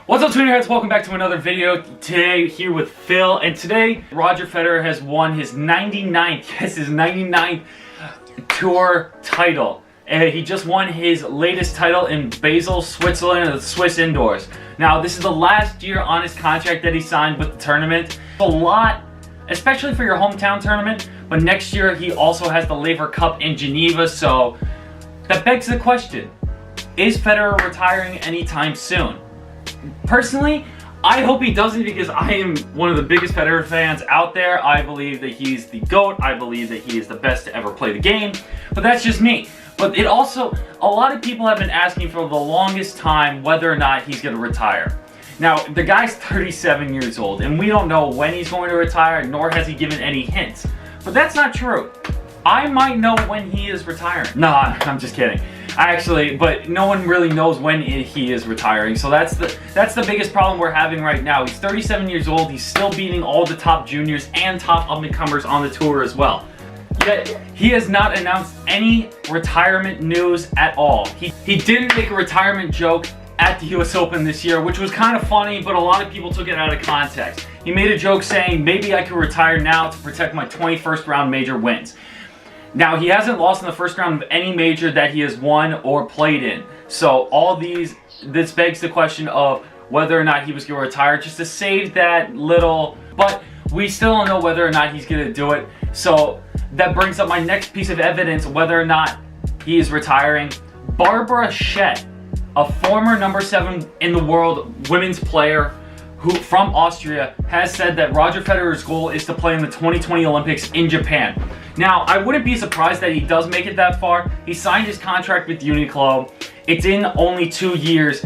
What's up, Tweener heads? Welcome back to another video. Today, here with Phil, and today, Roger Federer has won his 99th tour title. And he just won his latest title in Basel, Switzerland, the Swiss indoors. Now, this is the last year on his contract that he signed with the tournament. A lot, especially for your hometown tournament, but next year he also has the Laver Cup in Geneva, so that begs the question, is Federer retiring anytime soon? Personally, I hope he doesn't, because I am one of the biggest Federer fans out there. I believe that he's the GOAT. I believe that he is the best to ever play the game, but that's just me. But it also, a lot of people have been asking for the longest time whether or not he's going to retire. Now, the guy's 37 years old, and we don't know when he's going to retire, nor has he given any hints. But that's not true. I might know when he is retiring. Nah, I'm just kidding. But no one really knows when he is retiring. So that's the biggest problem we're having right now. He's 37 years old. He's still beating all the top juniors and top up-and-comers on the tour as well. Yet, he has not announced any retirement news at all. He didn't make a retirement joke at the US Open this year, which was kind of funny, but a lot of people took it out of context. He made a joke saying, maybe I could retire now to protect my 21st round major wins. Now, he hasn't lost in the first round of any major that he has won or played in. So this begs the question of whether or not he was going to retire, just to save that little, but we still don't know whether or not he's going to do it. So that brings up my next piece of evidence, whether or not he is retiring. Barbara Schett, a former number 7 in the world women's player from Austria, has said that Roger Federer's goal is to play in the 2020 Olympics in Japan. Now, I wouldn't be surprised that he does make it that far. He signed his contract with Uniqlo. It's in only 2 years,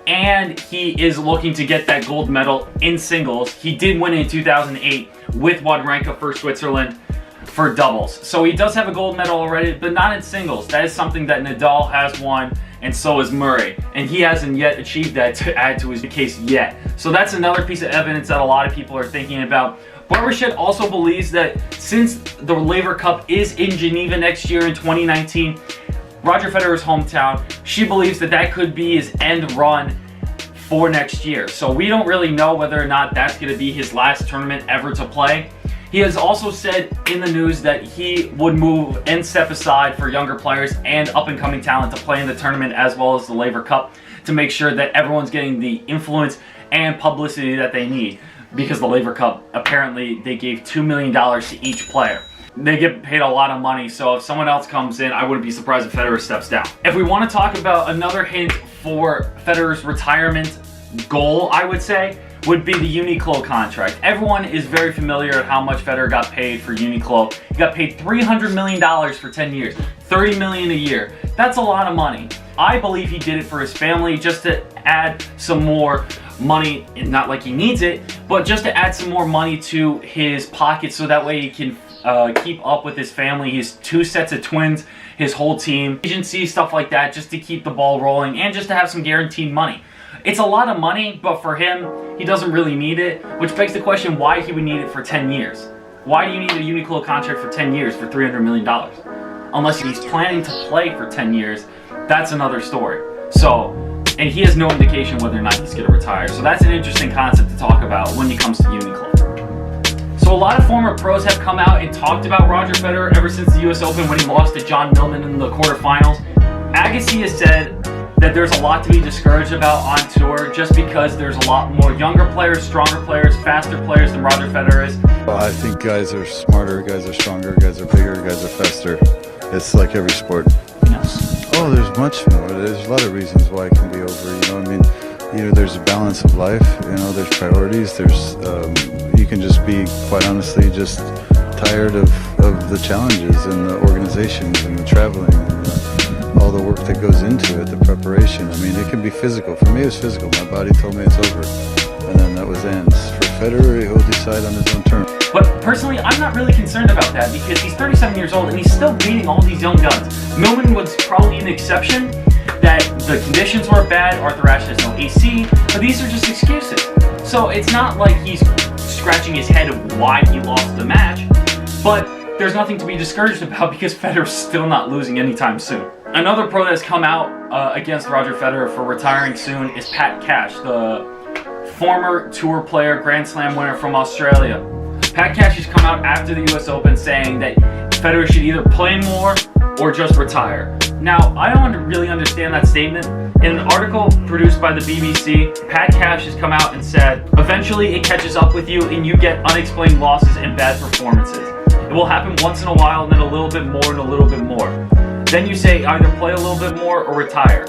and he is looking to get that gold medal in singles. He did win in 2008 with Wawrinka for Switzerland for doubles. So he does have a gold medal already, but not in singles. That is something that Nadal has won, and so is Murray. And he hasn't yet achieved that to add to his case yet. So that's another piece of evidence that a lot of people are thinking about. Barbara Schett also believes that since the Laver Cup is in Geneva next year in 2019, Roger Federer's hometown, she believes that that could be his end run for next year. So we don't really know whether or not that's going to be his last tournament ever to play. He has also said in the news that he would move and step aside for younger players and up-and-coming talent to play in the tournament as well as the Laver Cup, to make sure that everyone's getting the influence and publicity that they need. Because the Laver Cup, apparently they gave $2 million to each player. They get paid a lot of money, so if someone else comes in, I wouldn't be surprised if Federer steps down. If we want to talk about another hint for Federer's retirement goal, I would say, would be the Uniqlo contract. Everyone is very familiar with how much Federer got paid for Uniqlo. He got paid $300 million for 10 years, $30 million a year. That's a lot of money. I believe he did it for his family, just to add some more money, not like he needs it, but just to add some more money to his pocket, so that way he can keep up with his family, his 2 sets of twins, his whole team, agency, stuff like that, just to keep the ball rolling and just to have some guaranteed money. It's a lot of money, but for him, he doesn't really need it, which begs the question why he would need it for 10 years. Why do you need a Uniqlo contract for 10 years for $300 million? Unless he's planning to play for 10 years, that's another story. And he has no indication whether or not he's going to retire. So that's an interesting concept to talk about when it comes to Uniqlo. So a lot of former pros have come out and talked about Roger Federer ever since the US Open when he lost to John Millman in the quarterfinals. Agassi has said that there's a lot to be discouraged about on tour, just because there's a lot more younger players, stronger players, faster players than Roger Federer is. Well, I think guys are smarter, guys are stronger, guys are bigger, guys are faster. It's like every sport. Yes. Oh, there's much more. There's a lot of reasons why it can be over. There's a balance of life. There's priorities. You can just be, quite honestly, just tired of the challenges and the organizations and the traveling and all the work that goes into it, the preparation. It can be physical. For me, it was physical. My body told me it's over, and then that was ends. For Federer, he'll decide on his own terms. But personally, I'm not really concerned about that, because he's 37 years old and he's still beating all these young guns. Millman was probably an exception, that the conditions were bad, Arthur Ashe has no AC, but these are just excuses. So it's not like he's scratching his head of why he lost the match, but there's nothing to be discouraged about, because Federer's still not losing anytime soon. Another pro that has come out against Roger Federer for retiring soon is Pat Cash, the former tour player, Grand Slam winner from Australia. Pat Cash has come out after the US Open saying that Federer should either play more or just retire. Now, I don't really understand that statement. In an article produced by the BBC, Pat Cash has come out and said, eventually it catches up with you and you get unexplained losses and bad performances. It will happen once in a while and then a little bit more and a little bit more. Then you say either play a little bit more or retire.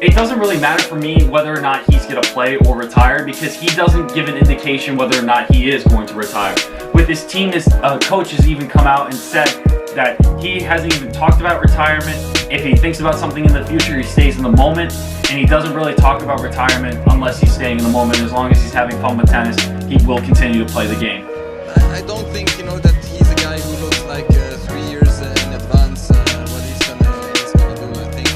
It doesn't really matter for me whether or not he's going to play or retire because he doesn't give an indication whether or not he is going to retire. With his team, his coach has even come out and said that he hasn't even talked about retirement. If he thinks about something in the future, he stays in the moment, and he doesn't really talk about retirement unless he's staying in the moment. As long as he's having fun with tennis, he will continue to play the game. I don't think, that he's a guy who looks like 3 years in advance what he's gonna do. I think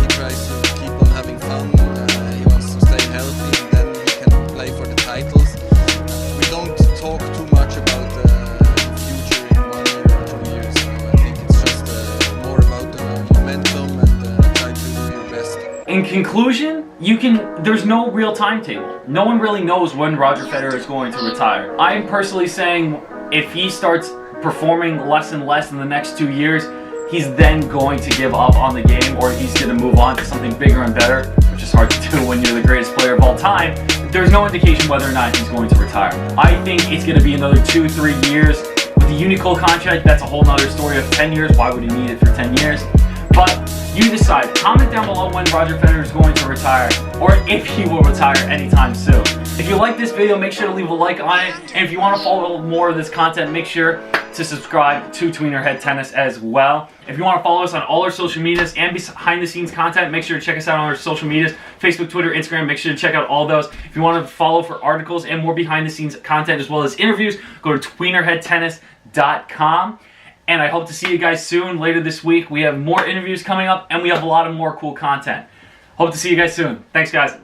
he tries to keep on having fun. He wants to stay healthy, and then he can play for the titles. We don't talk too much about the future in 1 year or 2 years. I think it's just more about the momentum and try to do your best. In conclusion, there's no real timetable. No one really knows when Roger Federer is going to retire. I'm personally saying if he starts performing less and less in the next 2 years, he's then going to give up on the game, or he's going to move on to something bigger and better, which is hard to do when you're the greatest player of all time. There's no indication whether or not he's going to retire. I think it's going to be another 2-3 years. With the Uniqlo contract, that's a whole nother story of 10 years. Why would he need it for 10 years? But you decide. Comment down below when Roger Federer is going to retire, or if he will retire anytime soon. If you like this video, make sure to leave a like on it. And if you want to follow more of this content, make sure to subscribe to Tweener Head Tennis as well. If you want to follow us on all our social medias and behind the scenes content, make sure to check us out on our social medias, Facebook, Twitter, Instagram. Make sure to check out all those. If you want to follow for articles and more behind the scenes content as well as interviews, go to tweenerheadtennis.com. And I hope to see you guys soon, later this week. We have more interviews coming up, and we have a lot of more cool content. Hope to see you guys soon. Thanks, guys.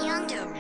Yonder.